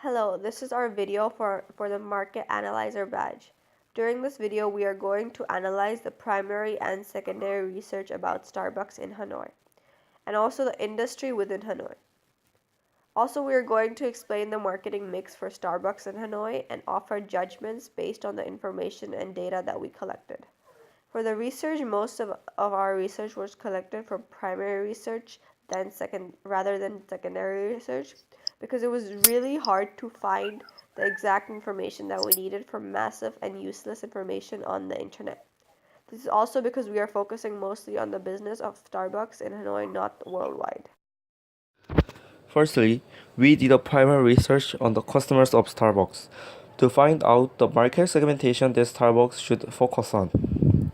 Hello, this is our video for the Market Analyzer badge. During this video, we are going to analyze the primary and secondary research about Starbucks in Hanoi, and also the industry within Hanoi. Also, we are going to explain the marketing mix for Starbucks in Hanoi and offer judgments based on the information and data that we collected. For the research, most of our research was collected from primary research rather than secondary research because it was really hard to find the exact information that we needed from massive and useless information on the internet. This is also because we are focusing mostly on the business of Starbucks in Hanoi, not worldwide. Firstly, we did a primary research on the customers of Starbucks to find out the market segmentation that Starbucks should focus on.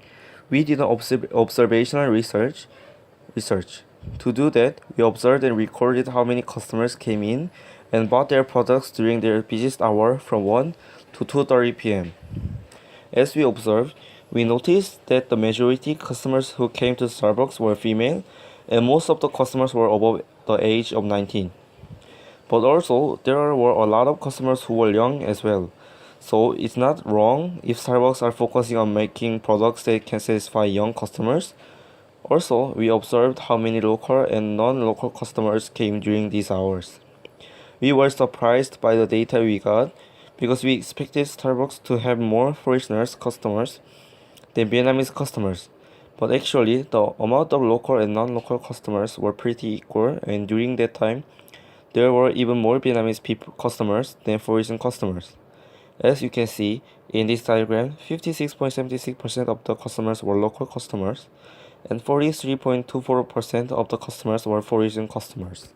We did an observational research. To do that, we observed and recorded how many customers came in and bought their products during their busiest hour from 1 to 2:30 p.m. As we observed, we noticed that the majority customers who came to Starbucks were female and most of the customers were above the age of 19. But also, there were a lot of customers who were young as well. So it's not wrong if Starbucks are focusing on making products that can satisfy young customers. Also, we observed how many local and non-local customers came during these hours. We were surprised by the data we got because we expected Starbucks to have more foreigners customers than Vietnamese customers. But actually, the amount of local and non-local customers were pretty equal, and during that time, there were even more Vietnamese customers than foreign customers. As you can see in this diagram, 56.76% of the customers were local customers, and 43.24% of the customers were foreign customers.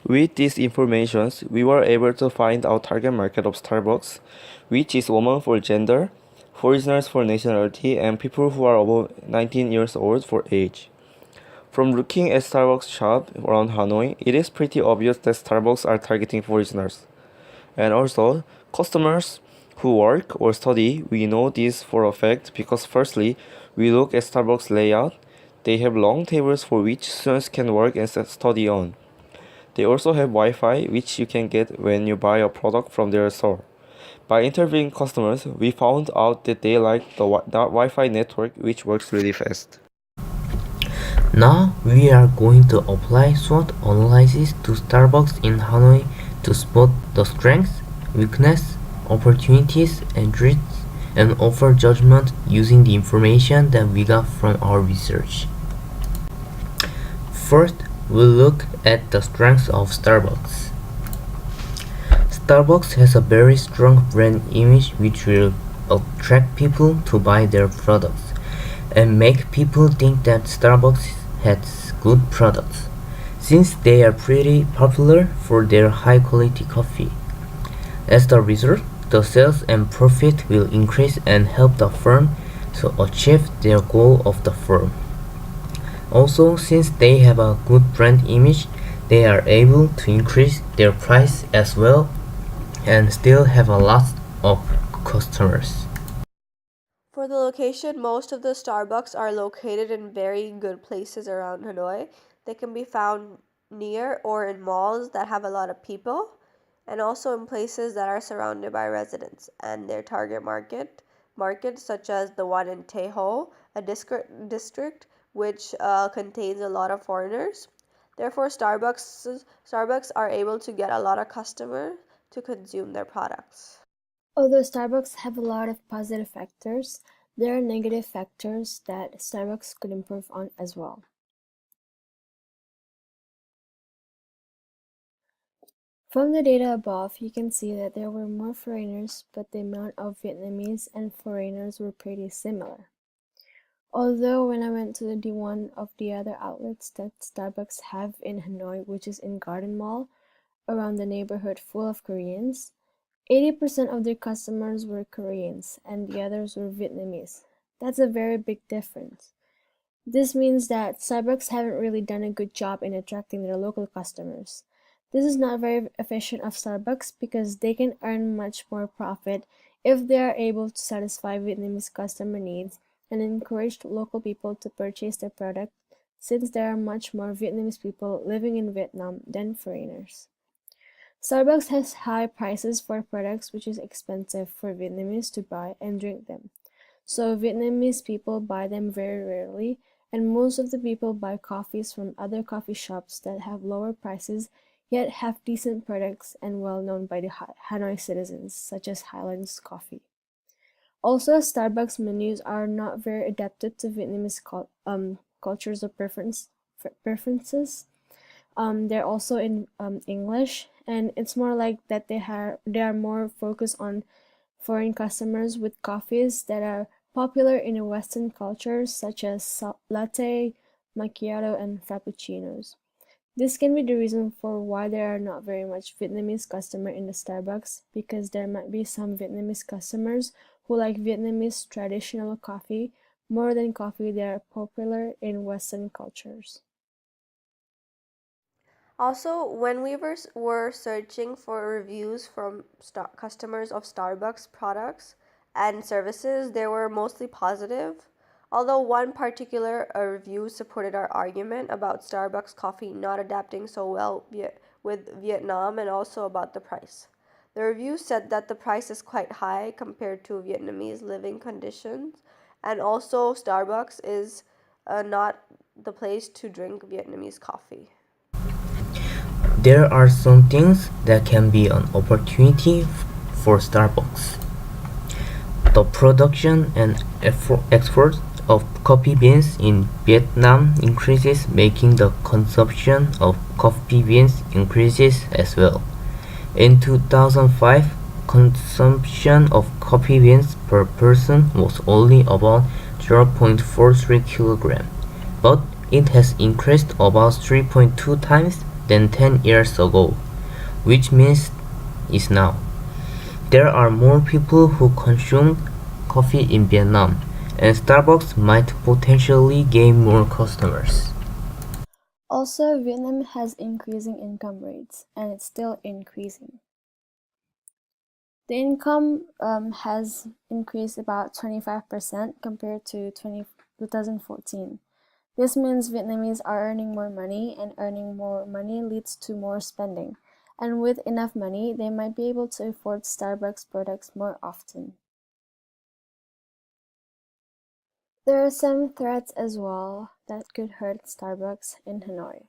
With these informations, we were able to find our target market of Starbucks, which is women for gender, foreigners for nationality, and people who are above 19 years old for age. From looking at Starbucks shop around Hanoi, it is pretty obvious that Starbucks are targeting foreigners. And also, customers who work or study, we know this for a fact because firstly, we look at Starbucks layout. They have long tables for which students can work and study on. They also have Wi-Fi, which you can get when you buy a product from their store. By interviewing customers, we found out that they like the Wi-Fi network, which works really fast. Now we are going to apply SWOT analysis to Starbucks in Hanoi to spot the strengths, weaknesses, opportunities, and threats, and offer judgment using the information that we got from our research. First, we'll look at the strengths of Starbucks. Starbucks has a very strong brand image which will attract people to buy their products and make people think that Starbucks has good products, since they are pretty popular for their high quality coffee. As the result, the sales and profit will increase and help the firm to achieve their goal of the firm. Also, since they have a good brand image, they are able to increase their price as well and still have a lot of customers. For the location, most of the Starbucks are located in very good places around Hanoi. They can be found near or in malls that have a lot of people, and also in places that are surrounded by residents and their target markets such as the one in Teho, a district which contains a lot of foreigners. Therefore, Starbucks are able to get a lot of customers to consume their products. Although Starbucks have a lot of positive factors, there are negative factors that Starbucks could improve on as well. From the data above, you can see that there were more foreigners, but the amount of Vietnamese and foreigners were pretty similar. Although when I went to the one of the other outlets that Starbucks have in Hanoi, which is in Garden Mall, around the neighborhood full of Koreans, 80% of their customers were Koreans and the others were Vietnamese. That's a very big difference. This means that Starbucks haven't really done a good job in attracting their local customers. This is not very efficient of Starbucks because they can earn much more profit if they are able to satisfy Vietnamese customer needs and encourage local people to purchase their product, since there are much more Vietnamese people living in Vietnam than foreigners. Starbucks has high prices for products which is expensive for Vietnamese to buy and drink them. So Vietnamese people buy them very rarely, and most of the people buy coffees from other coffee shops that have lower prices yet have decent products and well known by the Hanoi citizens, such as Highlands Coffee. Also, Starbucks menus are not very adapted to Vietnamese cultures or preferences. They're also in English, and it's more like that they are more focused on foreign customers with coffees that are popular in Western cultures such as latte, macchiato, and frappuccinos. This can be the reason for why there are not very much Vietnamese customer in the Starbucks, because there might be some Vietnamese customers who like Vietnamese traditional coffee more than coffee that are popular in Western cultures. Also, when we were searching for reviews from customers of Starbucks products and services, they were mostly positive. Although one particular review supported our argument about Starbucks coffee not adapting so well with Vietnam and also about the price. The review said that the price is quite high compared to Vietnamese living conditions, and also Starbucks is not the place to drink Vietnamese coffee. There are some things that can be an opportunity for Starbucks. The production and export of coffee beans in Vietnam increases, making the consumption of coffee beans increases as well. In 2005, consumption of coffee beans per person was only about 0.43 kg, but it has increased about 3.2 times than 10 years ago, which means is now. There are more people who consume coffee in Vietnam, and Starbucks might potentially gain more customers. Also, Vietnam has increasing income rates, and it's still increasing. The income has increased about 25% compared to 2014. This means Vietnamese are earning more money, and earning more money leads to more spending. And with enough money, they might be able to afford Starbucks products more often. There are some threats as well that could hurt Starbucks in Hanoi.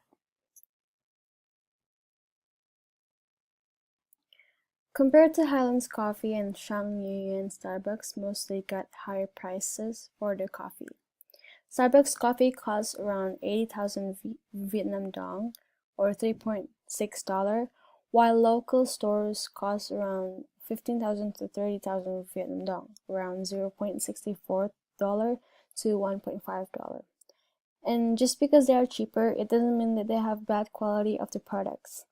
Compared to Highlands Coffee and Trang Nguyen, Starbucks mostly got higher prices for their coffee. Starbucks coffee costs around 80,000 Vietnam dong, or $3.6, while local stores cost around 15,000 to 30,000 Vietnam dong, around $0.64 to $1.5. And just because they are cheaper, it doesn't mean that they have bad quality of the products.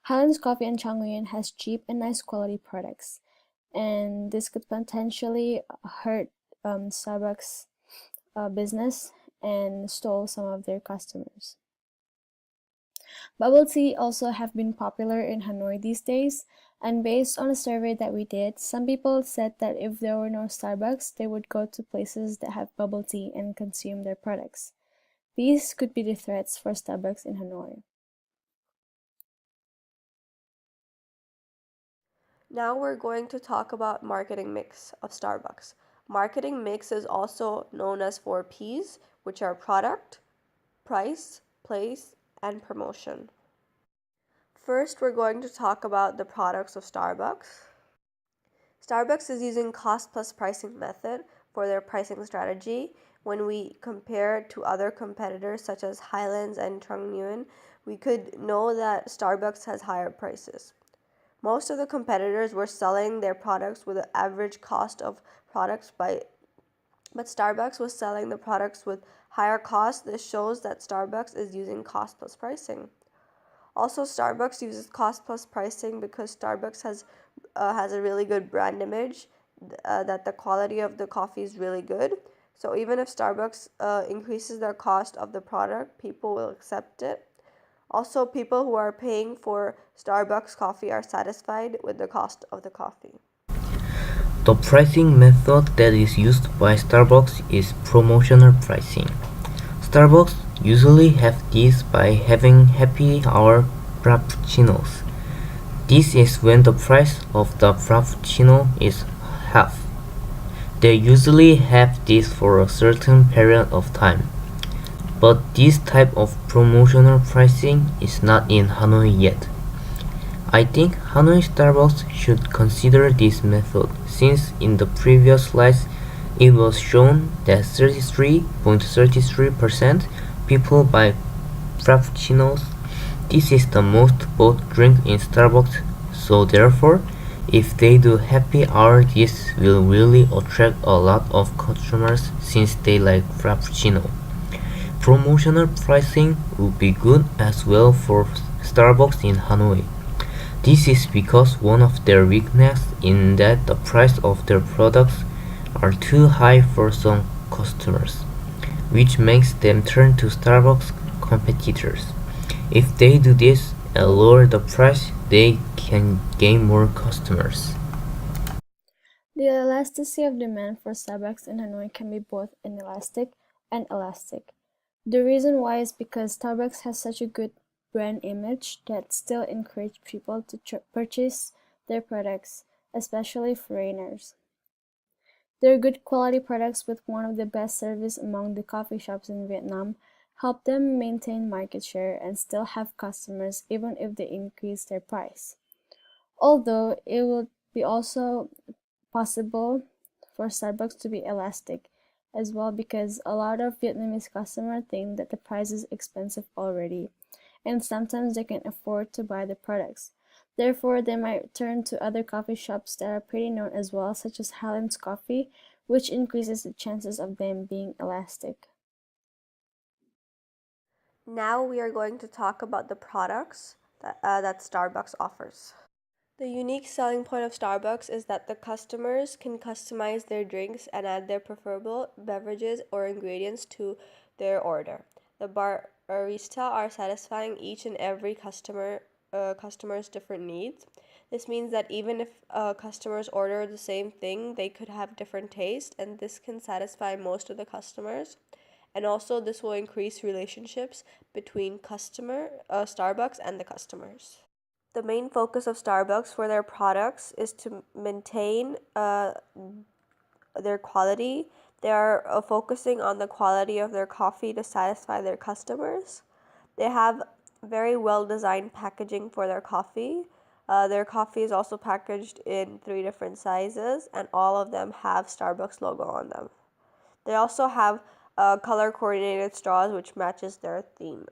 Highlands Coffee and Trang Nguyen has cheap and nice quality products, and this could potentially hurt Starbucks business and stole some of their customers. Bubble tea also have been popular in Hanoi these days, and based on a survey that we did, some people said that if there were no Starbucks, they would go to places that have bubble tea and consume their products. These could be the threats for Starbucks in Hanoi. Now we're going to talk about marketing mix of Starbucks. Marketing mix is also known as 4 Ps, which are product, price, place, and promotion. First, we're going to talk about the products of Starbucks. Starbucks is using cost plus pricing method for their pricing strategy. When we compare to other competitors such as Highlands and Trang Nguyen, we could know that Starbucks has higher prices. Most of the competitors were selling their products with an average cost of products but Starbucks was selling the products with higher cost. This shows that Starbucks is using cost plus pricing. Also, Starbucks uses cost plus pricing because Starbucks has a really good brand image, that the quality of the coffee is really good. So even if Starbucks increases their cost of the product, people will accept it. Also, people who are paying for Starbucks coffee are satisfied with the cost of the coffee. The pricing method that is used by Starbucks is promotional pricing. Starbucks usually have this by having happy hour frappuccinos. This is when the price of the Frappuccino is half. They usually have this for a certain period of time. But this type of promotional pricing is not in Hanoi yet. I think Hanoi Starbucks should consider this method since in the previous slides it was shown that 33.33% people buy Frappuccinos. This is the most bought drink in Starbucks, so therefore, if they do happy hour, this will really attract a lot of customers since they like Frappuccino. Promotional pricing would be good as well for Starbucks in Hanoi. This is because one of their weaknesses in that the price of their products are too high for some customers, which makes them turn to Starbucks competitors. If they do this and lower the price, they can gain more customers. The elasticity of demand for Starbucks in Hanoi can be both inelastic and elastic. The reason why is because Starbucks has such a good brand image that still encourage people to purchase their products, especially foreigners. Their good quality products with one of the best service among the coffee shops in Vietnam help them maintain market share and still have customers even if they increase their price. Although it would be also possible for Starbucks to be elastic as well because a lot of Vietnamese customers think that the price is expensive already and sometimes they can afford to buy the products. Therefore, they might turn to other coffee shops that are pretty known as well, such as Highlands Coffee, which increases the chances of them being elastic. Now we are going to talk about the products that Starbucks offers. The unique selling point of Starbucks is that the customers can customize their drinks and add their preferable beverages or ingredients to their order. The barista are satisfying each and every customer's different needs. This means that even if customers order the same thing, they could have different taste, and this can satisfy most of the customers. And also, this will increase relationships between Starbucks and the customers. The main focus of Starbucks for their products is to maintain their quality. They are focusing on the quality of their coffee to satisfy their customers. They have very well designed packaging for their coffee. Their coffee is also packaged in 3 different sizes, and all of them have Starbucks logo on them. They also have color coordinated straws which matches their theme.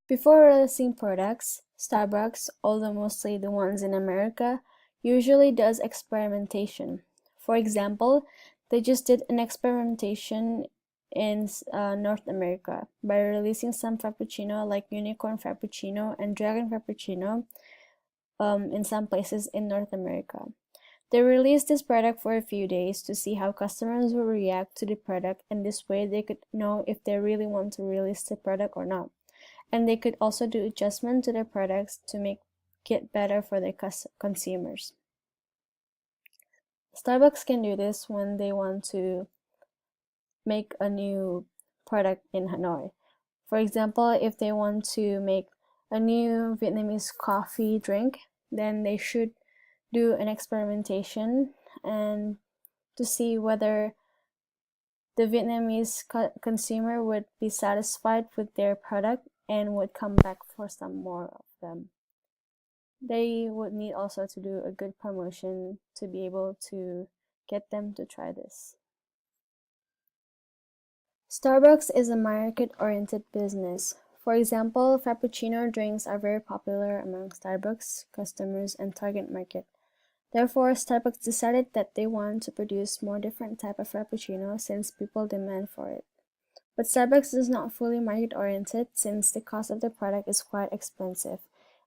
Before releasing products, Starbucks, although mostly the ones in America, usually does experimentation. For example, they just did an experimentation in North America by releasing some Frappuccino like Unicorn Frappuccino and Dragon Frappuccino in some places in North America. They released this product for a few days to see how customers will react to the product, and this way they could know if they really want to release the product or not. And they could also do adjustment to their products to make it better for their consumers. Starbucks can do this when they want to make a new product in Hanoi. For example, if they want to make a new Vietnamese coffee drink, then they should do an experimentation and to see whether the Vietnamese consumer would be satisfied with their product and would come back for some more of them. They would need also to do a good promotion to be able to get them to try this. Starbucks is a market-oriented business. For example, Frappuccino drinks are very popular among Starbucks customers and target market. Therefore, Starbucks decided that they want to produce more different type of Frappuccino since people demand for it. But Starbucks is not fully market-oriented since the cost of the product is quite expensive,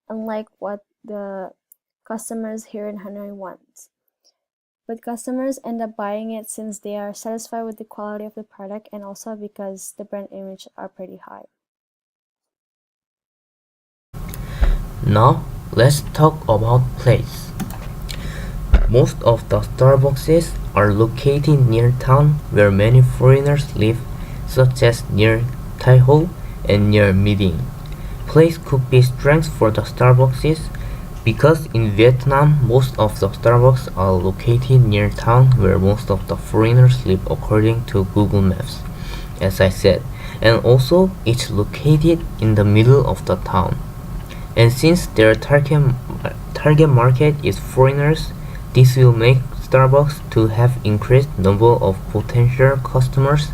unlike what the customers here in Hanoi want. But customers end up buying it since they are satisfied with the quality of the product and also because the brand image are pretty high. Now, let's talk about place. Most of the Starbucks are located near town where many foreigners live, such as near Tai Ho and near Miding. Place could be strength for the Starbucks Because in Vietnam, most of the Starbucks are located near town where most of the foreigners live according to Google Maps, as I said, and also it's located in the middle of the town. And since their target market is foreigners, this will make Starbucks to have increased number of potential customers,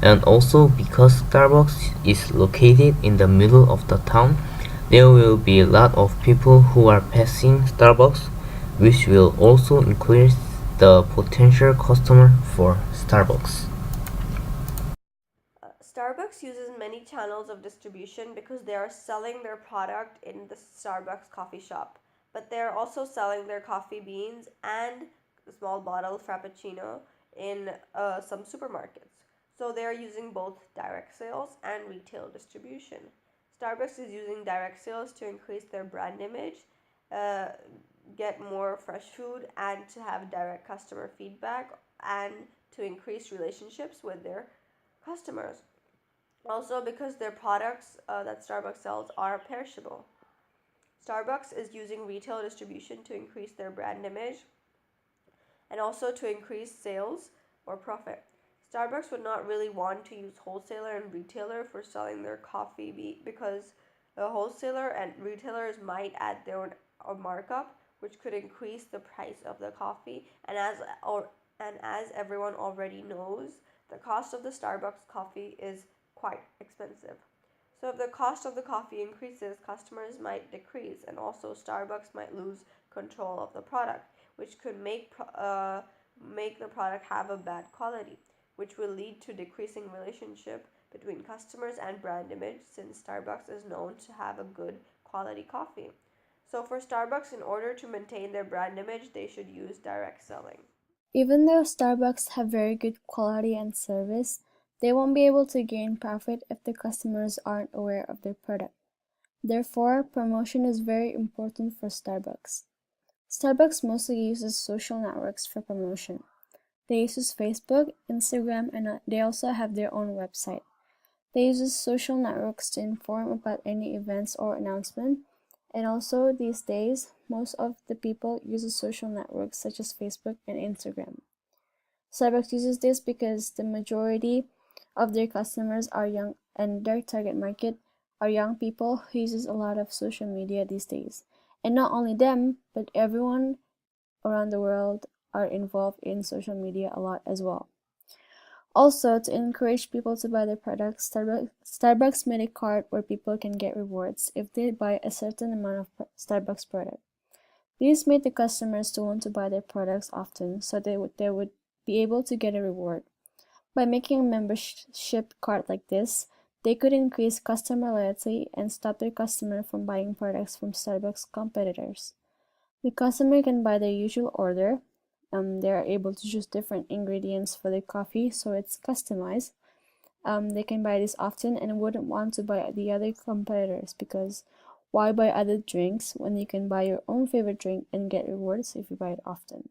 and also because Starbucks is located in the middle of the town, there will be a lot of people who are passing Starbucks, which will also increase the potential customer for Starbucks. Starbucks uses many channels of distribution because they are selling their product in the Starbucks coffee shop, but they are also selling their coffee beans and a small bottle frappuccino in some supermarkets. So they are using both direct sales and retail distribution. Starbucks is using direct sales to increase their brand image, uh, get more fresh food, and to have direct customer feedback and to increase relationships with their customers. Also, because their products that Starbucks sells are perishable. Starbucks is using retail distribution to increase their brand image and also to increase sales or profit. Starbucks would not really want to use wholesaler and retailer for selling their coffee because the wholesaler and retailers might add their own markup, which could increase the price of the coffee. And as everyone already knows, the cost of the Starbucks coffee is quite expensive. So if the cost of the coffee increases, customers might decrease, and also Starbucks might lose control of the product, which could make the product have a bad quality, which will lead to decreasing relationship between customers and brand image, since Starbucks is known to have a good quality coffee. So for Starbucks, in order to maintain their brand image, they should use direct selling. Even though Starbucks have very good quality and service, they won't be able to gain profit if the customers aren't aware of their product. Therefore, promotion is very important for Starbucks. Starbucks mostly uses social networks for promotion. They use Facebook, Instagram, and they also have their own website. They use social networks to inform about any events or announcement. And also these days, most of the people use social networks such as Facebook and Instagram. Starbucks uses this because the majority of their customers are young and their target market are young people who uses a lot of social media these days. And not only them, but everyone around the world are involved in social media a lot as well. Also, to encourage people to buy their products, Starbucks made a card where people can get rewards if they buy a certain amount of Starbucks product. This made the customers to want to buy their products often, so they would be able to get a reward. By making a membership card like this, they could increase customer loyalty and stop their customer from buying products from Starbucks competitors. The customer can buy their usual order. They are able to choose different ingredients for their coffee, so it's customized. They can buy this often and wouldn't want to buy the other competitors because why buy other drinks when you can buy your own favorite drink and get rewards if you buy it often?